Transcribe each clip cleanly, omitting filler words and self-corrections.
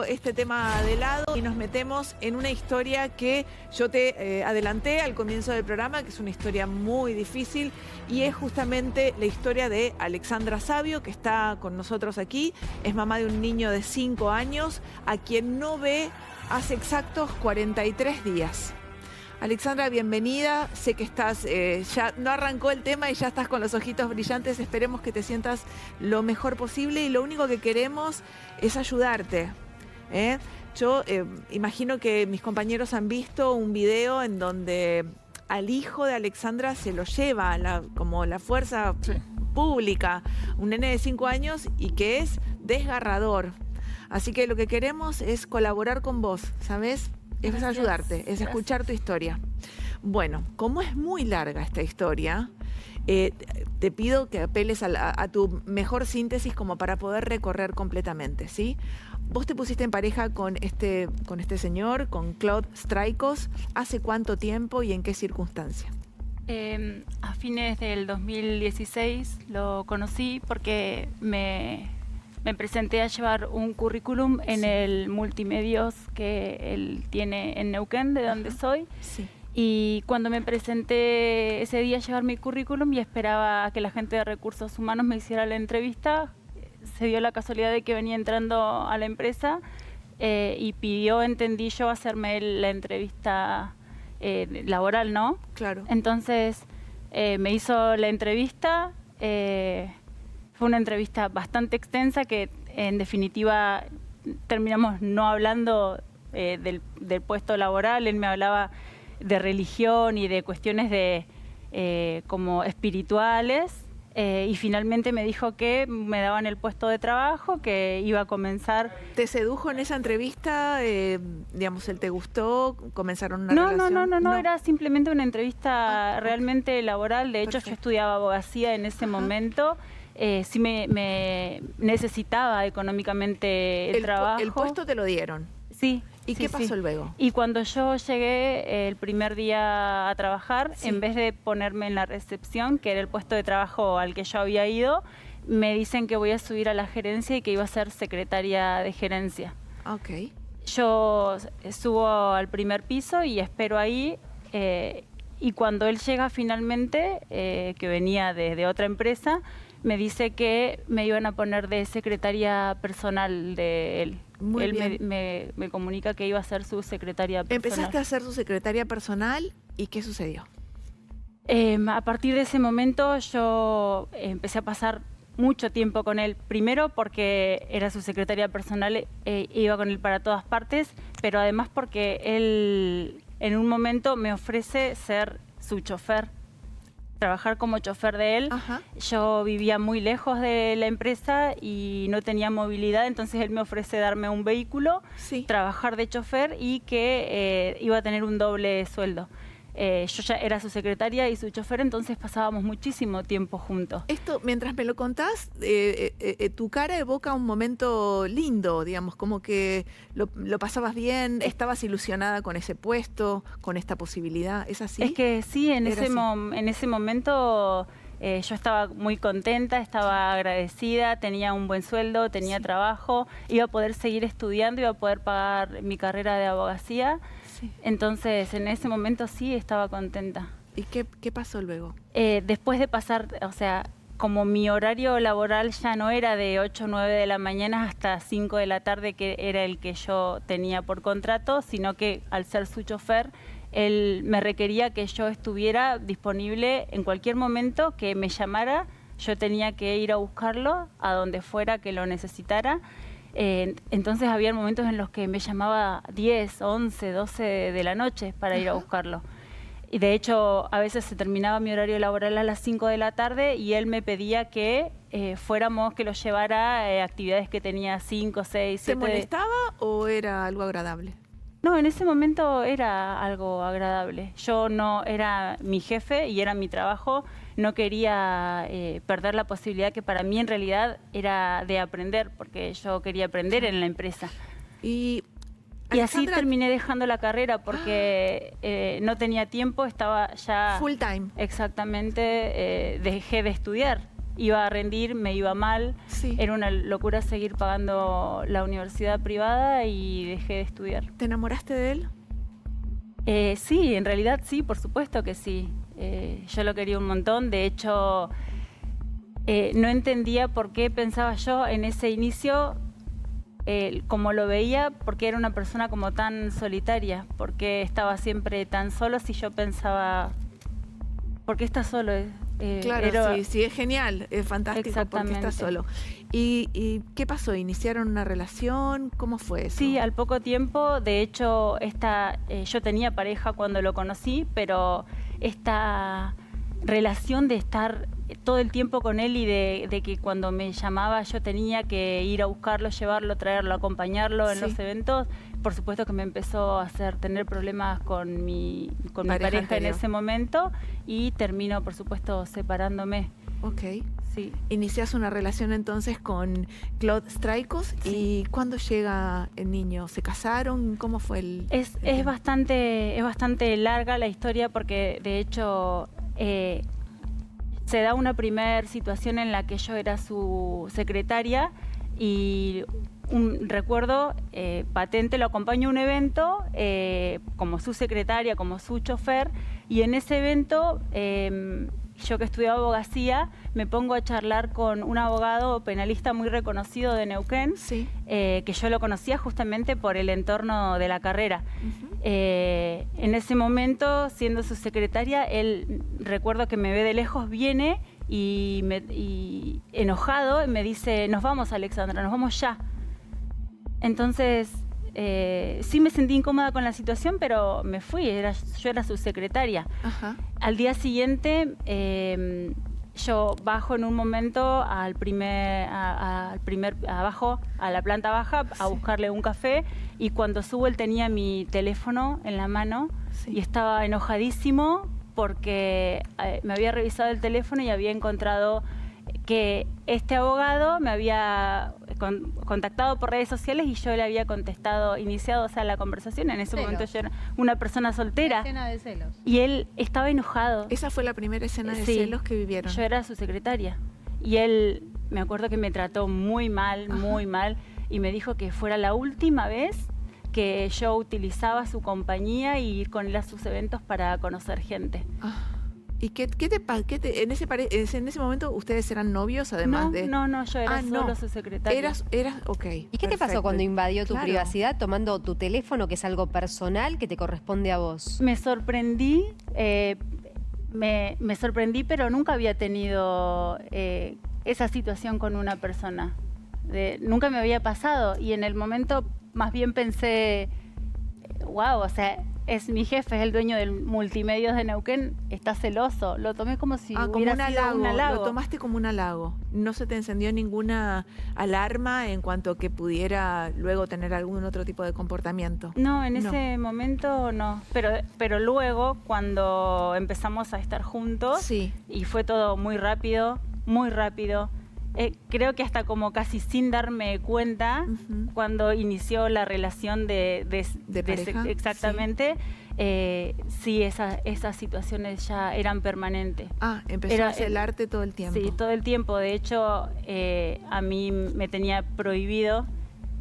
este tema de lado y nos metemos en una historia que yo te adelanté al comienzo del programa, que es una historia muy difícil y es justamente la historia de Alexandra Savio, que está con nosotros aquí. Es mamá de un niño de 5 años a quien no ve hace exactos 43 días. Alexandra, bienvenida. Sé que estás, ya no arrancó el tema y ya estás con los ojitos brillantes. Esperemos que te sientas lo mejor posible y lo único que queremos es ayudarte. Yo imagino que mis compañeros han visto un video en donde al hijo de Alexandra se lo lleva como la fuerza pública, un nene de 5 años y que es desgarrador. Así que lo que queremos es colaborar con vos, ¿sabes? Es ayudarte, es escuchar tu historia. Bueno, como es muy larga esta historia, te pido que apeles a tu mejor síntesis como para poder recorrer completamente, ¿sí? Vos te pusiste en pareja con este señor, con Claude Straikos. ¿Hace cuánto tiempo y en qué circunstancia? A fines del 2016 lo conocí porque me presenté a llevar un currículum en el Multimedios que él tiene en Neuquén, de donde soy. Sí. Y cuando me presenté ese día a llevar mi currículum y esperaba a que la gente de Recursos Humanos me hiciera la entrevista, se dio la casualidad de que venía entrando a la empresa y pidió, entendí yo, hacerme la entrevista laboral, ¿no? Claro. Entonces me hizo la entrevista. Fue una entrevista bastante extensa que en definitiva terminamos no hablando del puesto laboral. Él me hablaba de religión y de cuestiones como espirituales y finalmente me dijo que me daban el puesto de trabajo, que iba a comenzar. ¿Te sedujo en esa entrevista? Digamos, ¿él te gustó? ¿Comenzaron una relación? No, era simplemente una entrevista realmente laboral. De hecho, Perfecto. yo estudiaba abogacía en ese momento. Sí me necesitaba económicamente el trabajo. ¿El puesto te lo dieron? Sí. ¿Y qué pasó luego? Y cuando yo llegué el primer día a trabajar, en vez de ponerme en la recepción, que era el puesto de trabajo al que yo había ido, me dicen que voy a subir a la gerencia y que iba a ser secretaria de gerencia. Ok. Yo subo al primer piso y espero ahí. Y cuando él llega finalmente, que venía de otra empresa, me dice que me iban a poner de secretaria personal de él. Muy bien. Me comunica que iba a ser su secretaria personal. Empezaste a ser su secretaria personal y ¿qué sucedió? A partir de ese momento yo empecé a pasar mucho tiempo con él. Primero porque era su secretaria personal, iba con él para todas partes, pero además porque él en un momento me ofrece ser su chofer, trabajar como chofer de él. Ajá. Yo vivía muy lejos de la empresa y no tenía movilidad, entonces él me ofrece darme un vehículo, trabajar de chofer y que iba a tener un doble sueldo. Yo ya era su secretaria y su chofer, entonces pasábamos muchísimo tiempo juntos. Esto, mientras me lo contás, tu cara evoca un momento lindo, digamos, como que lo pasabas bien, estabas ilusionada con ese puesto, con esta posibilidad, ¿es así? Es que sí, en ese momento yo estaba muy contenta, estaba agradecida, tenía un buen sueldo, tenía trabajo, iba a poder seguir estudiando, iba a poder pagar mi carrera de abogacía. Entonces, en ese momento sí estaba contenta. ¿Y qué pasó luego? Después de pasar, o sea, como mi horario laboral ya no era de 8 o 9 de la mañana hasta 5 de la tarde, que era el que yo tenía por contrato, sino que al ser su chofer, él me requería que yo estuviera disponible en cualquier momento que me llamara. Yo tenía que ir a buscarlo a donde fuera que lo necesitara. Entonces había momentos en los que me llamaba 10, 11, 12 de la noche para ir a buscarlo. Y de hecho, a veces se terminaba mi horario laboral a las 5 de la tarde y él me pedía que fuéramos, que lo llevara a actividades que tenía 5, 6, 7... ¿Te molestaba o era algo agradable? No, en ese momento era algo agradable. Yo no era mi jefe y era mi trabajo. No quería perder la posibilidad que para mí en realidad era de aprender, porque yo quería aprender en la empresa. Y así terminé dejando la carrera porque no tenía tiempo, estaba ya... Full time. Exactamente, dejé de estudiar. iba a rendir, me iba mal. Sí. Era una locura seguir pagando la universidad privada y dejé de estudiar. ¿Te enamoraste de él? Sí, en realidad sí, por supuesto que sí. Yo lo quería un montón. De hecho, no entendía por qué pensaba yo en ese inicio, como lo veía, porque era una persona como tan solitaria, porque estaba siempre tan solo. Si yo pensaba, ¿por qué está solo? Claro, sí, es genial, es fantástico porque está solo. ¿Y qué pasó? ¿Iniciaron una relación? ¿Cómo fue eso? Sí, al poco tiempo. De hecho, yo tenía pareja cuando lo conocí, pero esta relación de estar todo el tiempo con él y de que cuando me llamaba yo tenía que ir a buscarlo, llevarlo, traerlo, acompañarlo en los eventos, por supuesto que me empezó a hacer tener problemas con mi pareja en ese momento y termino, por supuesto, separándome. Ok. Sí. Inicias una relación entonces con Claude Straikos. Sí. ¿Y cuándo llega el niño? ¿Se casaron? ¿Cómo fue el...? Es bastante larga la historia porque, de hecho, se da una primera situación en la que yo era su secretaria y recuerdo patente, lo acompaño a un evento como su secretaria, como su chofer, y en ese evento yo que estudiaba abogacía me pongo a charlar con un abogado penalista muy reconocido de Neuquén, que yo lo conocía justamente por el entorno de la carrera. En ese momento, siendo su secretaria, él, recuerdo que me ve de lejos, viene y enojado me dice: nos vamos, Alexandra, nos vamos ya. Entonces, sí me sentí incómoda con la situación, pero me fui, yo era su secretaria. Ajá. Al día siguiente, yo bajo en un momento abajo, a la planta baja, a buscarle un café, y cuando subo él tenía mi teléfono en la mano y estaba enojadísimo porque me había revisado el teléfono y había encontrado que este abogado me había contactado por redes sociales y yo le había contestado, iniciado la conversación. En ese momento yo era una persona soltera. Una escena de celos. Y él estaba enojado. Esa fue la primera escena de celos que vivieron. Yo era su secretaria. Y él, me acuerdo que me trató muy mal, y me dijo que fuera la última vez que yo utilizaba su compañía y ir con él a sus eventos para conocer gente. ¿Y en ese momento ustedes eran novios además de...? No, yo era solo su secretaria. Ok. ¿Y qué te pasó cuando invadió tu privacidad tomando tu teléfono, que es algo personal que te corresponde a vos? Me sorprendí, me sorprendí, pero nunca había tenido esa situación con una persona. Nunca me había pasado, y en el momento más bien pensé, wow, o sea, es mi jefe, es el dueño del Multimedios de Neuquén, está celoso. Lo tomé como si hubiera sido un halago. Lo tomaste como un halago. No se te encendió ninguna alarma en cuanto a que pudiera luego tener algún otro tipo de comportamiento. No, en ese momento no. Pero luego, cuando empezamos a estar juntos, y fue todo muy rápido, creo que hasta como casi sin darme cuenta, cuando inició la relación de pareja. Exactamente, sí, esas situaciones ya eran permanentes. Empezó a celarte todo el tiempo. Sí, todo el tiempo. De hecho, a mí me tenía prohibido,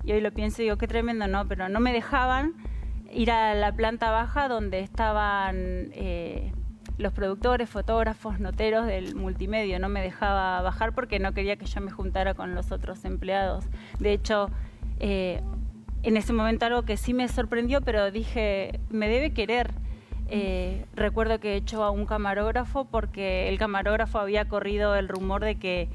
y hoy lo pienso y digo, qué tremendo, ¿no? Pero no me dejaban ir a la planta baja donde estaban los productores, fotógrafos, noteros del multimedio. No me dejaba bajar porque no quería que yo me juntara con los otros empleados. De hecho, en ese momento algo que sí me sorprendió, pero dije, me debe querer. Recuerdo que echó a un camarógrafo porque el camarógrafo había corrido el rumor de que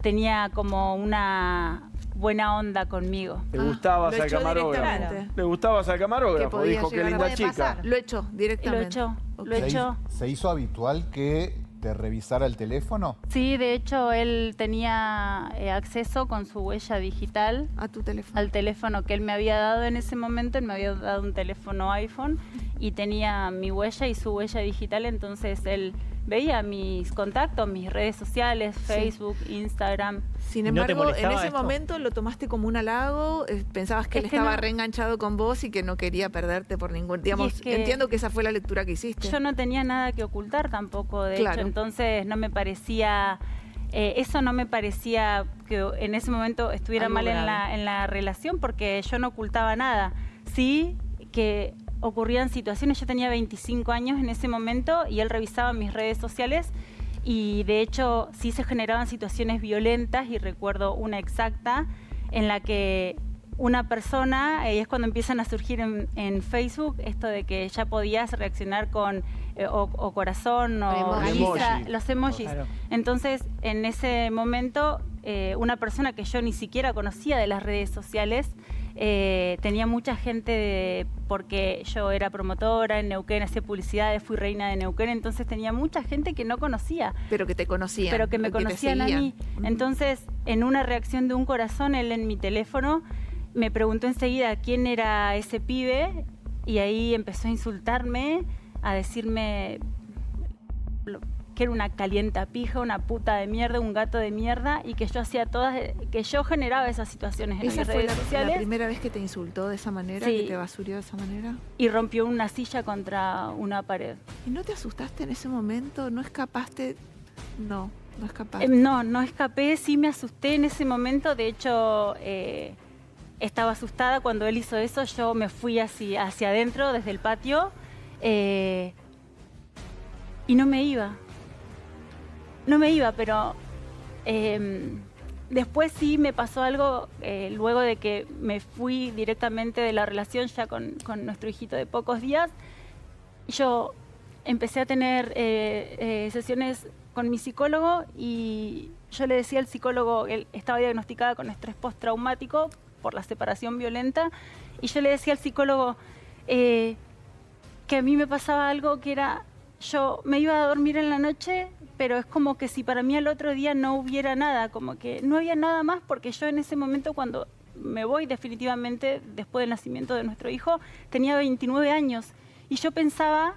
tenía como una buena onda conmigo. ¿Le gustabas al camarógrafo? ¿Le gustabas al camarógrafo? Dijo, qué linda chica. Lo echó directamente. Lo echó. ¿Se hizo habitual que te revisara el teléfono? Sí, de hecho él tenía acceso con su huella digital a tu teléfono, al teléfono que él me había dado en ese momento. Él me había dado un teléfono iPhone y tenía mi huella y su huella digital, entonces él veía mis contactos, mis redes sociales, Facebook, Instagram. Sin embargo, en ese momento lo tomaste como un halago, pensabas que él estaba reenganchado con vos y que no quería perderte por ningún... Digamos, entiendo que esa fue la lectura que hiciste. Yo no tenía nada que ocultar tampoco, de hecho, entonces no me parecía... eso no me parecía que en ese momento estuviera mal en la relación, porque yo no ocultaba nada. Sí que ocurrían situaciones, yo tenía 25 años en ese momento y él revisaba mis redes sociales y de hecho sí se generaban situaciones violentas, y recuerdo una exacta en la que una persona, es cuando empiezan a surgir en Facebook esto de que ya podías reaccionar con o corazón o los emojis. Claro. Entonces, en ese momento, una persona que yo ni siquiera conocía de las redes sociales, tenía mucha gente porque yo era promotora en Neuquén, hacía publicidades, fui reina de Neuquén, entonces tenía mucha gente que no conocía. Pero que te conocían. Pero que me conocían a mí. Entonces, en una reacción de un corazón, él en mi teléfono me preguntó enseguida quién era ese pibe y ahí empezó a insultarme, a decirme que era una calientapija, una puta de mierda, un gato de mierda, y que yo hacía todas, que yo generaba esas situaciones en mis redes sociales. ¿Esa fue la primera vez que te insultó de esa manera, que te basurió de esa manera? Y rompió una silla contra una pared. ¿Y no te asustaste en ese momento? ¿No escapaste? No escapaste. No escapé, sí me asusté en ese momento, de hecho... estaba asustada cuando él hizo eso, yo me fui hacia adentro, desde el patio, y no me iba. No me iba, pero después sí me pasó algo, luego de que me fui directamente de la relación ya con nuestro hijito de pocos días. Yo empecé a tener sesiones con mi psicólogo y yo le decía al psicólogo, él estaba diagnosticada con estrés postraumático por la separación violenta, y yo le decía al psicólogo que a mí me pasaba algo que era, yo me iba a dormir en la noche, pero es como que si para mí al otro día no hubiera nada, como que no había nada más, porque yo en ese momento, cuando me voy definitivamente, después del nacimiento de nuestro hijo, tenía 29 años, y yo pensaba,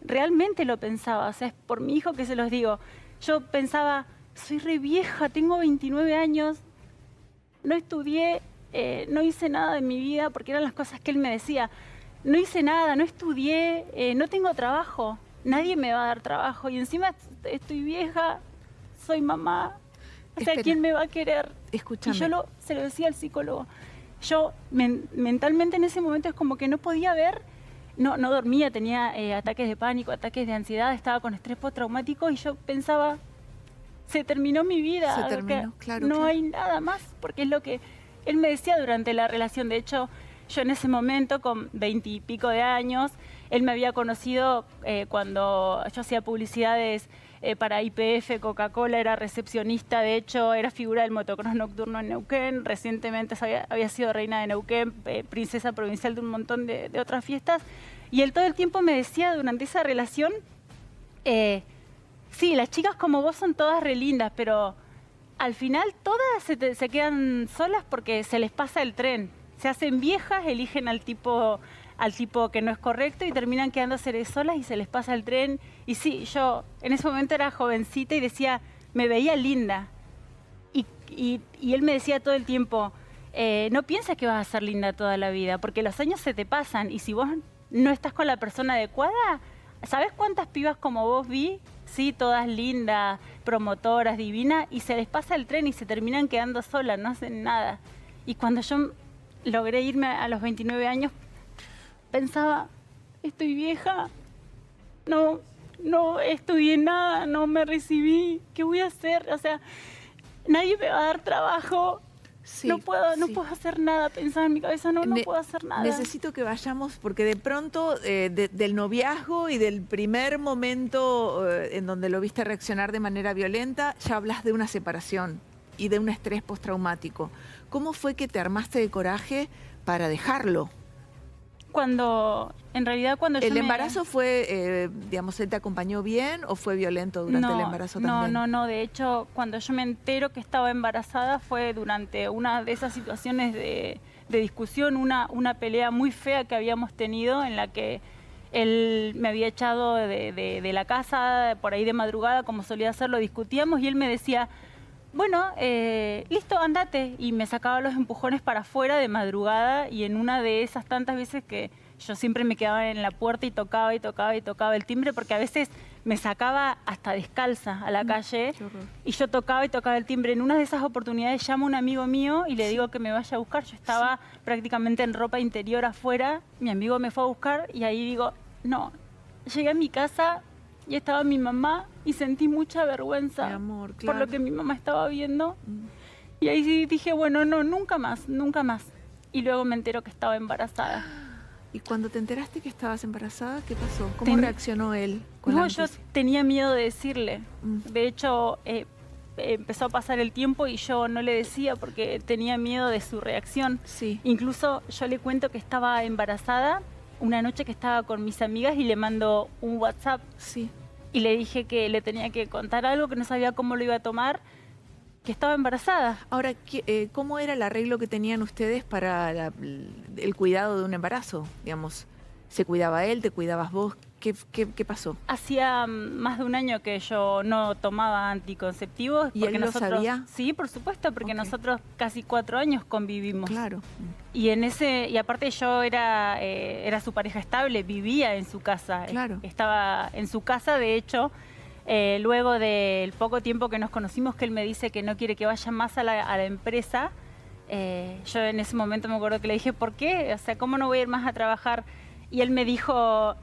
realmente lo pensaba, o sea, es por mi hijo que se los digo, yo pensaba, soy re vieja, tengo 29 años, no estudié, no hice nada de mi vida, porque eran las cosas que él me decía. No hice nada, no estudié, no tengo trabajo, nadie me va a dar trabajo. Y encima estoy vieja, soy mamá. O sea, ¿quién me va a querer? Escúchame. Y yo se lo decía al psicólogo. Yo mentalmente en ese momento es como que no podía ver, no dormía, tenía ataques de pánico, ataques de ansiedad, estaba con estrés postraumático y yo pensaba, se terminó mi vida. Se terminó, claro. No hay nada más, porque es lo que... Él me decía durante la relación, de hecho, yo en ese momento, con 20 y pico de años, él me había conocido cuando yo hacía publicidades para YPF, Coca-Cola, era recepcionista, de hecho, era figura del motocross nocturno en Neuquén, recientemente había sido reina de Neuquén, princesa provincial de un montón de otras fiestas, y él todo el tiempo me decía durante esa relación, sí, las chicas como vos son todas re lindas, pero... Al final todas se quedan solas porque se les pasa el tren. Se hacen viejas, eligen al tipo que no es correcto y terminan quedándose solas y se les pasa el tren. Y sí, yo en ese momento era jovencita y decía, me veía linda. Y él me decía todo el tiempo, no pienses que vas a ser linda toda la vida, porque los años se te pasan y si vos no estás con la persona adecuada, ¿sabés cuántas pibas como vos vi? Sí, todas lindas, promotoras, divinas, y se les pasa el tren y se terminan quedando solas, no hacen nada. Y cuando yo logré irme a los 29 años, pensaba, estoy vieja, no estudié nada, no me recibí, ¿qué voy a hacer? O sea, nadie me va a dar trabajo. Sí, no puedo hacer nada, pensaba en mi cabeza, no puedo hacer nada. Necesito que vayamos, porque de pronto del noviazgo y del primer momento en donde lo viste reaccionar de manera violenta, ya hablas de una separación y de un estrés postraumático. ¿Cómo fue que te armaste de coraje para dejarlo? En realidad cuando ¿El embarazo fue, digamos, él te acompañó bien o fue violento durante el embarazo también? No, de hecho, cuando yo me entero que estaba embarazada fue durante una de esas situaciones de discusión, una pelea muy fea que habíamos tenido en la que Él me había echado de la casa por ahí de madrugada, como solía hacerlo, discutíamos y él me decía, bueno, listo, andate. Y me sacaba los empujones para afuera de madrugada y en una de esas tantas veces que yo siempre me quedaba en la puerta y tocaba y tocaba y tocaba el timbre, porque a veces me sacaba hasta descalza a la calle y yo tocaba y tocaba el timbre. En una de esas oportunidades llamo a un amigo mío y le digo que me vaya a buscar. Yo estaba prácticamente en ropa interior afuera, mi amigo me fue a buscar y ahí digo, no, llegué a mi casa y estaba mi mamá y sentí mucha vergüenza por lo que mi mamá estaba viendo. Y ahí sí dije, bueno, no, nunca más, nunca más. Y luego me entero que estaba embarazada. ¿Y cuando te enteraste que estabas embarazada, qué pasó? ¿Cómo reaccionó él? No, yo tenía miedo de decirle. De hecho, empezó a pasar el tiempo y yo no le decía porque tenía miedo de su reacción. Sí. Incluso yo le cuento que estaba embarazada una noche que estaba con mis amigas y le mando un WhatsApp. Sí. Y le dije que le tenía que contar algo, que no sabía cómo lo iba a tomar, que estaba embarazada. Ahora, ¿cómo era el arreglo que tenían ustedes para el cuidado de un embarazo? Digamos, ¿se cuidaba él, te cuidabas vos? ¿Qué pasó? Hacía más de un año que yo no tomaba anticonceptivos. ¿Y él lo sabía? Sí, por supuesto, porque nosotros casi 4 años convivimos. Claro. Y aparte yo era su pareja estable, vivía en su casa. Claro. Estaba en su casa, de hecho. Luego del poco tiempo que nos conocimos, que él me dice que no quiere que vaya más a la empresa, yo en ese momento me acuerdo que le dije, ¿por qué? O sea, ¿cómo no voy a ir más a trabajar? Y él me dijo,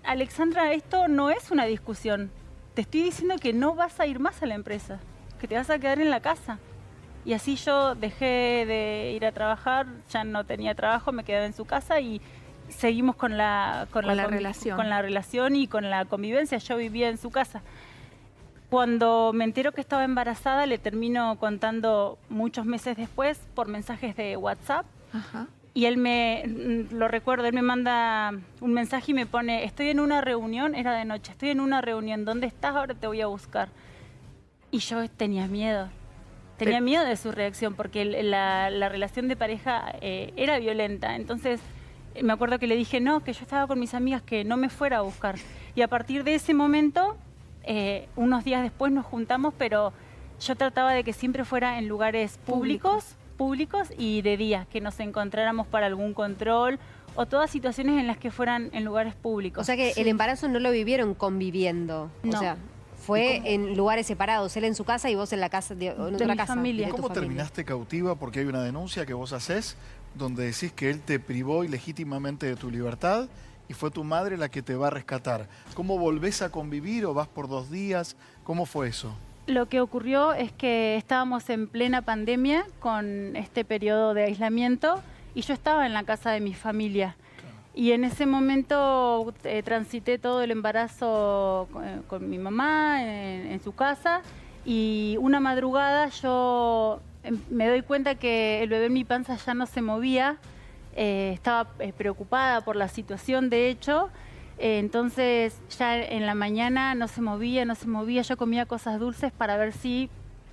Alexandra, esto no es una discusión. Te estoy diciendo que no vas a ir más a la empresa, que te vas a quedar en la casa. Y así yo dejé de ir a trabajar, ya no tenía trabajo, me quedaba en su casa y seguimos con la relación y con la convivencia. Yo vivía en su casa. Cuando me entero que estaba embarazada, le termino contando muchos meses después por mensajes de WhatsApp. Ajá. Y él lo recuerdo, él me manda un mensaje y me pone, estoy en una reunión, era de noche, estoy en una reunión, ¿dónde estás? Ahora te voy a buscar. Y yo tenía miedo. Tenía miedo de su reacción porque la relación de pareja era violenta. Entonces me acuerdo que le dije no, que yo estaba con mis amigas, que no me fuera a buscar. Y a partir de ese momento, unos días después nos juntamos, pero yo trataba de que siempre fuera en lugares públicos y de día, que nos encontráramos para algún control o todas situaciones en las que fueran en lugares públicos. O sea que el embarazo no lo vivieron conviviendo. No. O sea, fue en lugares separados, él en su casa y vos en la casa de otra mi casa. familia. ¿Y cómo terminaste cautiva? Porque hay una denuncia que vos hacés donde decís que él te privó ilegítimamente de tu libertad y fue tu madre la que te va a rescatar. ¿Cómo volvés a convivir o vas por 2 días? ¿Cómo fue eso? Lo que ocurrió es que estábamos en plena pandemia con este periodo de aislamiento y yo estaba en la casa de mi familia. Claro. Y en ese momento transité todo el embarazo con mi mamá en su casa y una madrugada yo me doy cuenta que el bebé en mi panza ya no se movía, estaba preocupada por la situación de hecho. Entonces ya en la mañana no se movía, yo comía cosas dulces para ver si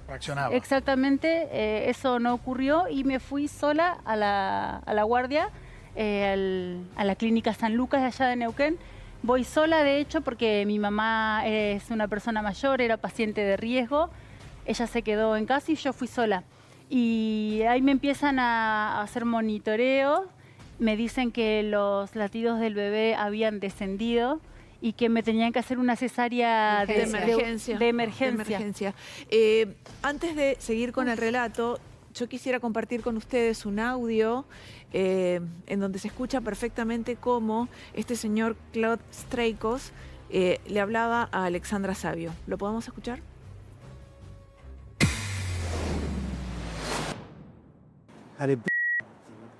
reaccionaba. Exactamente, eso no ocurrió y me fui sola a la guardia, a la clínica San Lucas de allá de Neuquén. Voy sola de hecho porque mi mamá es una persona mayor, era paciente de riesgo, ella se quedó en casa y yo fui sola. Y ahí me empiezan a hacer monitoreo. Me dicen que los latidos del bebé habían descendido y que me tenían que hacer una cesárea de emergencia. Antes de seguir con el relato, yo quisiera compartir con ustedes un audio en donde se escucha perfectamente cómo este señor Claude Streikos le hablaba a Alexandra Savio. ¿Lo podemos escuchar?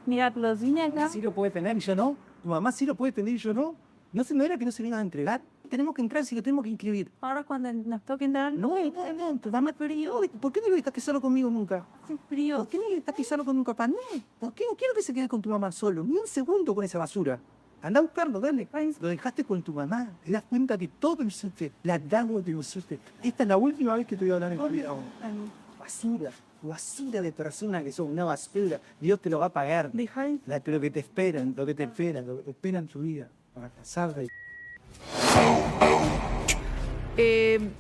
Mira, los vine acá. Sí lo puede tener y yo no. Tu mamá sí lo puede tener y yo no. ¿No era que no se vengan a entregar? Tenemos que entrar, sí lo tenemos que inscribir. Ahora cuando nos toque entrar. No, tu mamá es periódico. ¿Por qué no estás casado conmigo nunca? ¿Por qué no estás casado con un papá? No. ¿Por qué no quiero que se quede con tu mamá solo? Ni un segundo con esa basura. Anda a buscarlo, dale. Lo dejaste con tu mamá. Te das cuenta que todo el suerte, la damos de nosotros. Esta es la última vez que te voy a hablar en tu vida. Basura de persona que son, una basura. Dios te lo va a pagar. Lo que te esperan en tu vida. para casarte.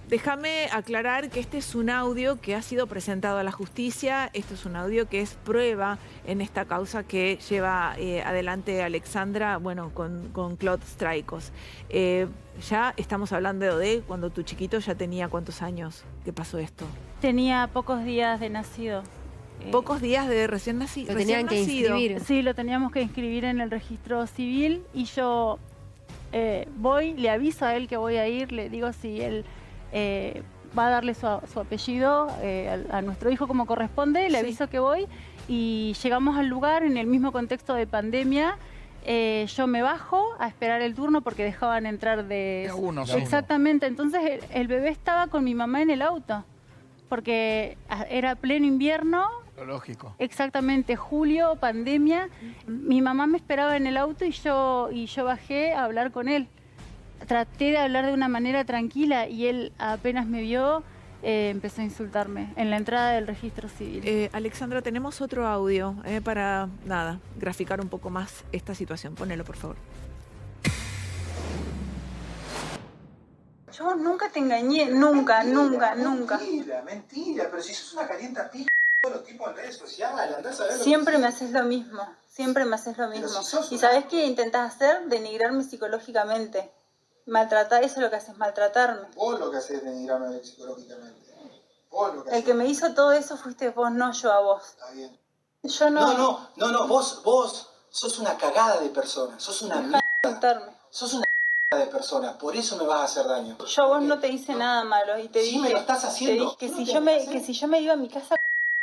Déjame aclarar que este es un audio que ha sido presentado a la justicia. Esto es un audio que es prueba en esta causa que lleva adelante Alexandra, bueno, con Claude Straikos. Ya estamos hablando de cuando tu chiquito ya tenía ¿cuántos años que pasó esto? Tenía pocos días de nacido. Pocos días de recién nacido. Lo tenían que inscribir. Sí, lo teníamos que inscribir en el registro civil y yo voy, le aviso a él que voy a ir, le digo si él va a darle su apellido a nuestro hijo como corresponde, le aviso que voy y llegamos al lugar en el mismo contexto de pandemia. Yo me bajo a esperar el turno porque dejaban entrar de uno. Exactamente, entonces el bebé estaba con mi mamá en el auto porque era pleno invierno. Lo lógico. Exactamente, julio, pandemia. Mi mamá me esperaba en el auto y yo bajé a hablar con él. Traté de hablar de una manera tranquila y él apenas me vio, empezó a insultarme en la entrada del registro civil. Alexandra, tenemos otro audio para, graficar un poco más esta situación. Ponelo, por favor. Yo nunca te engañé, nunca. Mentira, pero si sos una calienta pija, todos los tipos en redes sociales, andás a ver. Siempre me haces lo mismo. Si ¿Y sabés qué intentás hacer? Denigrarme psicológicamente. Maltratar, eso es lo que haces, maltratarme. Vos lo que haces es denigrarme psicológicamente. Vos lo que El haces. que me hizo todo eso fuiste vos, no yo a vos. Está bien. Yo no. No, vos sos una cagada de persona, sos una mierda. Insultarme. Sos una mierda de persona, por eso me vas a hacer daño. Yo a vos no te hice nada malo y te Sí, dije, me lo estás haciendo. te dije ¿No te amenacé? que si yo me iba a mi casa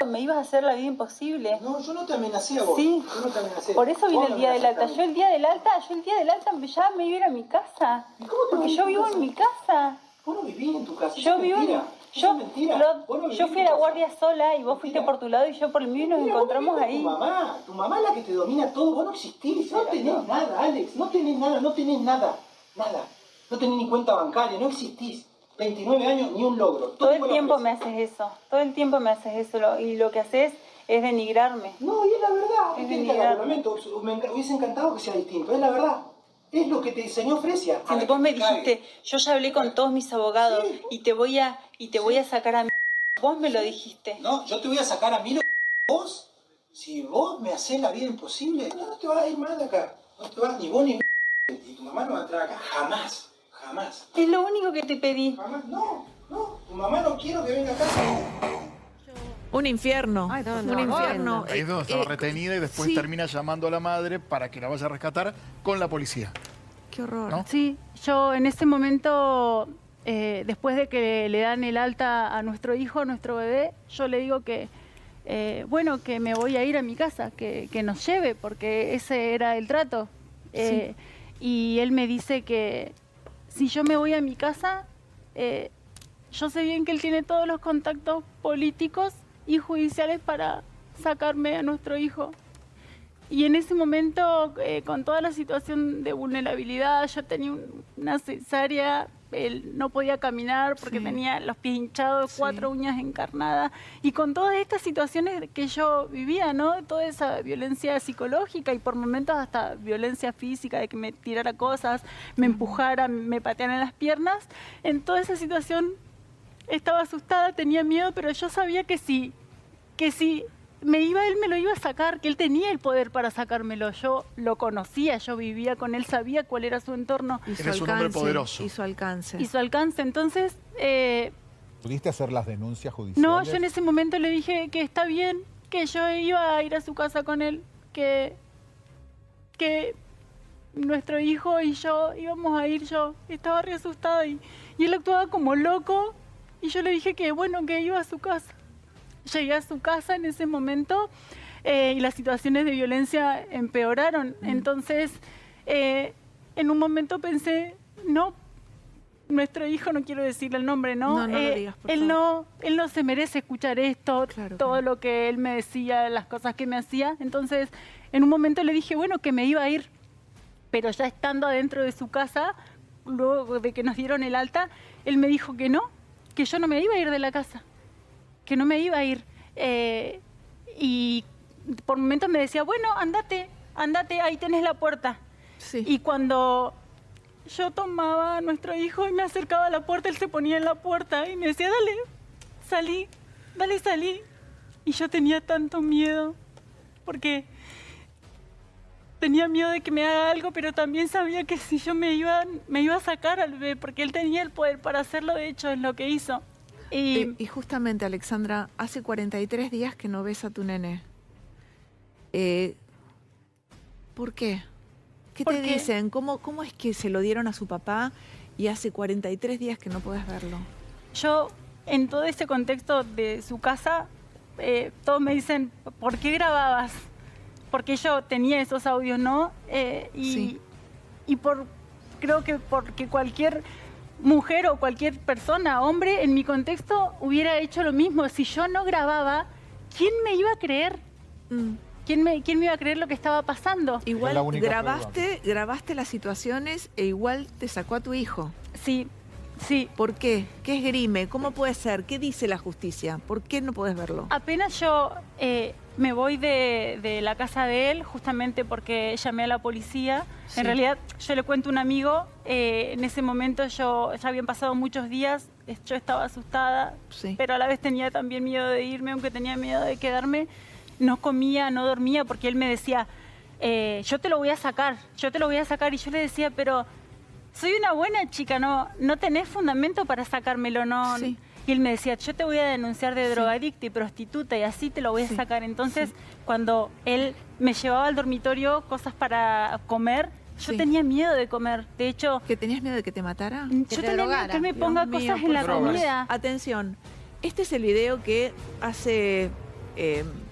me ibas a hacer la vida imposible. No, yo no te amenacé a vos. Sí. Yo no te amenacé. Por eso vine Vos el me día del alta. amenazaste a Yo el día del alta ya me iba a ir a mi casa. ¿Y cómo te vas a Porque ir yo a tu vivo casa? en mi casa. Vos no vivís en tu casa. Yo eso vivo es en mentira. Eso yo, es mentira. Claude, Vos no vivís yo en fui a tu la casa. guardia sola y vos fuiste por tu lado y yo por el mío y nos Mira, encontramos vos vivís ahí. con tu mamá es la que te domina todo. Vos no existís. No tenés nada, Alex. No tenés nada. Nada. No tenés ni cuenta bancaria. No existís. 29 años, ni un logro. Todo el tiempo me haces eso. Y lo que haces es denigrarme. No, y es la verdad. Es ¿Qué querés que denigrarme. haga? Lamento. Me hubiese encantado que sea distinto. Es la verdad. Es lo que te enseñó Fresia. Si vos me dijiste, yo ya hablé con todos mis abogados Sí. y te voy a sacar a mí. Vos me lo dijiste. No, yo te voy a sacar a mí lo que vos. Si vos me hacés la vida imposible, no te vas a ir mal de acá. No te vas ni vos ni tu mamá no va a entrar acá. Jamás. Es lo único que te pedí. Jamás. No. Tu mamá no quiero que venga acá. Un infierno. Un infierno. Ahí es donde estaba retenida y después termina llamando a la madre para que la vaya a rescatar con la policía. Qué horror. ¿No? Sí, yo en ese momento, después de que le dan el alta a nuestro hijo, a nuestro bebé, yo le digo que, que me voy a ir a mi casa, que nos lleve, porque ese era el trato. Sí. Y él me dice que si yo me voy a mi casa, yo sé bien que él tiene todos los contactos políticos y judiciales para sacarme a nuestro hijo. Y en ese momento, con toda la situación de vulnerabilidad, yo tenía una cesárea, él no podía caminar porque tenía los pies hinchados, 4 uñas encarnadas. Y con todas estas situaciones que yo vivía, ¿no? Toda esa violencia psicológica y por momentos hasta violencia física, de que me tirara cosas, me empujara, me pateara en las piernas. En toda esa situación estaba asustada, tenía miedo, pero yo sabía que si me iba, él me lo iba a sacar, que él tenía el poder para sacármelo. Yo lo conocía, yo vivía con él, sabía cuál era su entorno. Y su Eres un hombre poderoso. Y su alcance. Y su alcance. Entonces, ¿Pudiste hacer las denuncias judiciales? no, yo en ese momento le dije que está bien, que yo iba a ir a su casa con él, que nuestro hijo y yo íbamos a ir. Yo estaba re asustada y él actuaba como loco. Y yo le dije que bueno, que iba a su casa. Llegué a su casa en ese momento y las situaciones de violencia empeoraron. Entonces, en un momento pensé, no, nuestro hijo, no quiero decirle el nombre, ¿no? No lo digas, por él favor. no se merece escuchar esto, Claro, todo claro. lo que él me decía, las cosas que me hacía. Entonces, en un momento le dije, bueno, que me iba a ir. Pero ya estando adentro de su casa, luego de que nos dieron el alta, él me dijo que no, que yo no me iba a ir de la casa, que no me iba a ir. Y por momentos me decía, bueno, andate, ahí tenés la puerta. Sí. Y cuando yo tomaba a nuestro hijo y me acercaba a la puerta, él se ponía en la puerta y me decía, dale, salí, dale, salí. Y yo tenía tanto miedo, porque tenía miedo de que me haga algo, pero también sabía que si yo me iba a sacar al bebé, porque él tenía el poder para hacerlo, de hecho, es lo que hizo. Y justamente, Alexandra, hace 43 días que no ves a tu nene. ¿Por qué? ¿Qué te dicen? ¿Cómo es que se lo dieron a su papá y hace 43 días que no puedes verlo? Yo, en todo ese contexto de su casa, todos me dicen, ¿por qué grababas? Porque yo tenía esos audios, ¿no? Sí. Creo que porque cualquier mujer o cualquier persona, hombre, en mi contexto, hubiera hecho lo mismo. Si yo no grababa, ¿quién me iba a creer? ¿Quién me iba a creer lo que estaba pasando? Igual grabaste las situaciones e igual te sacó a tu hijo. Sí, sí. ¿Por qué? ¿Qué esgrime? ¿Cómo puede ser? ¿Qué dice la justicia? ¿Por qué no puedes verlo? Apenas yo me voy de la casa de él, justamente porque llamé a la policía. Sí. En realidad, yo le cuento a un amigo, en ese momento ya habían pasado muchos días, yo estaba asustada, Sí. pero a la vez tenía también miedo de irme, aunque tenía miedo de quedarme. No comía, no dormía, porque él me decía, yo te lo voy a sacar, yo te lo voy a sacar. Y yo le decía, pero soy una buena chica, no tenés fundamento para sacármelo, ¿no? Sí. Y él me decía, yo te voy a denunciar de drogadicta y prostituta y así te lo voy a sacar. Entonces, cuando él me llevaba al dormitorio cosas para comer, yo tenía miedo de comer. De hecho... ¿Que tenías miedo de que te matara? Yo tenía miedo que él me ponga cosas en la comida. Atención, este es el video que hace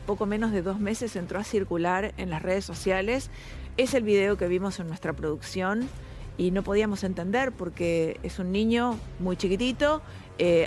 poco menos de 2 meses entró a circular en las redes sociales. Es el video que vimos en nuestra producción y no podíamos entender porque es un niño muy chiquitito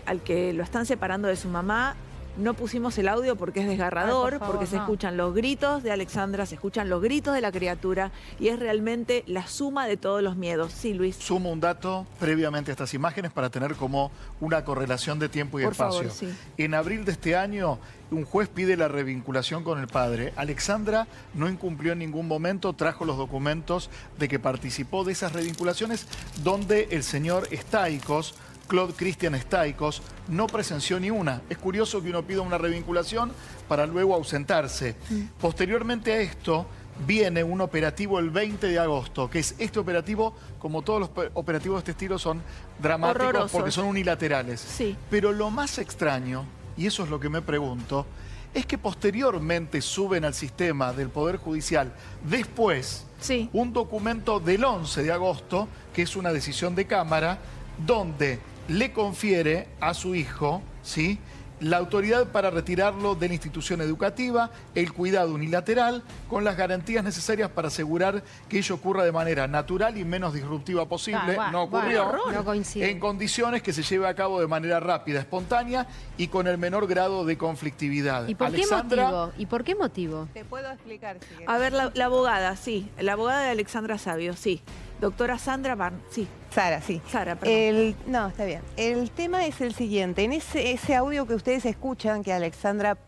al que lo están separando de su mamá. No pusimos el audio porque es desgarrador, porque se escuchan los gritos de Alexandra, se escuchan los gritos de la criatura y es realmente la suma de todos los miedos. Sí, Luis. Sumo un dato previamente a estas imágenes para tener como una correlación de tiempo y Por espacio. favor, sí. En abril de este año, un juez pide la revinculación con el padre. Alexandra no incumplió en ningún momento, trajo los documentos de que participó de esas revinculaciones donde el señor Staikos, Claude Christian Staikos, no presenció ni una. Es curioso que uno pida una revinculación para luego ausentarse. Posteriormente a esto, viene un operativo el 20 de agosto, que es este operativo, como todos los operativos de este estilo, son dramáticos horrorosos porque son unilaterales. Sí. Pero lo más extraño, y eso es lo que me pregunto, es que posteriormente suben al sistema del Poder Judicial después un documento del 11 de agosto, que es una decisión de Cámara, donde le confiere a su hijo, ¿sí?, la autoridad para retirarlo de la institución educativa, el cuidado unilateral, con las garantías necesarias para asegurar que ello ocurra de manera natural y menos disruptiva posible. No ocurrió. No coincide. En condiciones que se lleve a cabo de manera rápida, espontánea y con el menor grado de conflictividad. ¿Y por Alexandra, qué motivo? ¿Y por qué motivo? Te puedo explicar si querés. A ver, la abogada, sí. La abogada de Alexandra Sabio, sí. Doctora Sandra Barn, sí. Sara, sí. Sara, perdón. No, está bien. El tema es el siguiente. En ese audio que ustedes escuchan, que Alexandra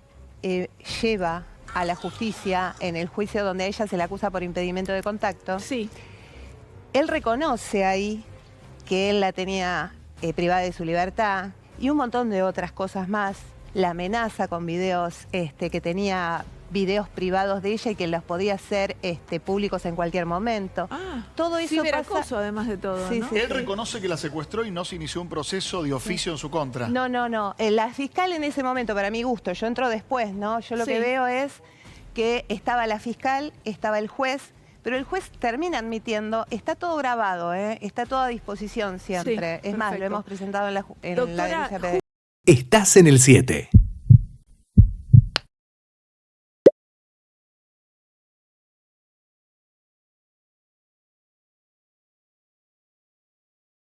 lleva a la justicia en el juicio donde a ella se le acusa por impedimento de contacto, Sí. él reconoce ahí que él la tenía privada de su libertad y un montón de otras cosas más. La amenaza con videos, que tenía videos privados de ella y que los podía hacer públicos en cualquier momento. Todo eso ciberacoso, además de todo, Sí, ¿no? sí. él reconoce que la secuestró y no se inició un proceso de oficio en su contra. No. La fiscal en ese momento, para mi gusto, yo entro después, ¿no? Yo lo que veo es que estaba la fiscal, estaba el juez, pero el juez termina admitiendo, está todo grabado, está todo a disposición siempre. Sí, es más, lo perfecto. hemos presentado en la Doctora, denuncia penal. Estás en el 7.